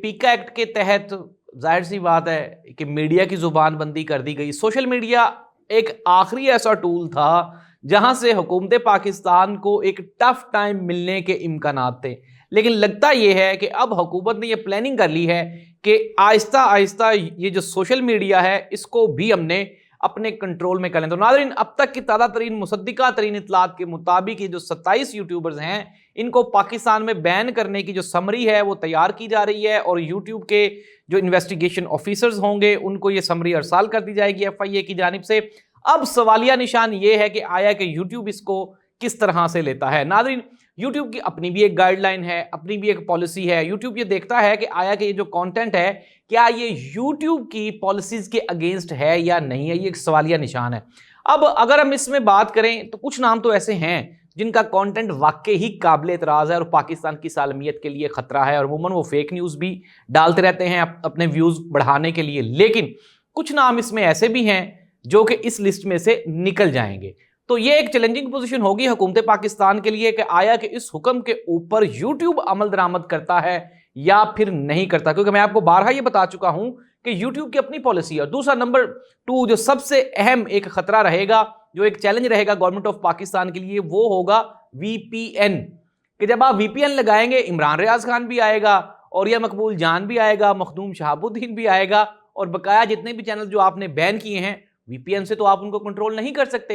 पीका एक्ट के तहत जाहिर सी बात है कि मीडिया की जुबान बंदी कर दी गई। सोशल मीडिया एक आखिरी ऐसा टूल था जहां से हुकूमत पाकिस्तान को एक टफ टाइम मिलने के इम्कानात थे, लेकिन लगता यह है कि अब हुकूमत ने यह प्लानिंग कर ली है कि आहिस्ता आहिस्ता ये जो सोशल मीडिया है इसको भी हमने अपने कंट्रोल में कर लें। तो नाज़रीन, अब तक की ताज़ा तरीन मुसद्दिका तरीन इत्तलात के मुताबिक ये जो 27 यूट्यूबर्स हैं इनको पाकिस्तान में बैन करने की जो समरी है वो तैयार की जा रही है और यूट्यूब के जो इन्वेस्टिगेशन ऑफिसर्स होंगे उनको ये समरी अरसाल कर दी जाएगी FIA की जानिब से। अब सवालिया निशान ये है कि आया कि यूट्यूब इसको किस तरह से लेता है। नाज़रीन, यूट्यूब की अपनी भी एक गाइडलाइन है, अपनी भी एक पॉलिसी है। यूट्यूब ये देखता है कि आया कि ये जो कंटेंट है क्या ये यूट्यूब की पॉलिसीज के अगेंस्ट है या नहीं है, ये एक सवालिया निशान है। अब अगर हम इसमें बात करें तो कुछ नाम तो ऐसे हैं जिनका कंटेंट वाकई ही काबिल एतराज़ है और पाकिस्तान की सालमियत के लिए खतरा है, और अमूमन वो फेक न्यूज़ भी डालते रहते हैं अपने व्यूज़ बढ़ाने के लिए। लेकिन कुछ नाम इसमें ऐसे भी हैं जो कि इस लिस्ट में से निकल जाएंगे। तो ये एक चैलेंजिंग पोजीशन होगी हुकूमत पाकिस्तान के लिए कि आया कि इस हुक्म के ऊपर यूट्यूब अमल दरामद करता है या फिर नहीं करता, क्योंकि मैं आपको बारहा ये बता चुका हूं कि यूट्यूब की अपनी पॉलिसी है। और दूसरा नंबर 2 जो सबसे अहम एक खतरा रहेगा, जो एक चैलेंज रहेगा गवर्नमेंट ऑफ पाकिस्तान के लिए, वो होगा VPN। कि जब आप VPN लगाएंगे इमरान रियाज खान भी आएगा और या मकबूल जान भी आएगा, मखदूम शहाबुद्दीन भी आएगा, और बकाया जितने भी चैनल जो आपने बैन किए हैं VPN से तो आप उनको कंट्रोल नहीं कर सकते।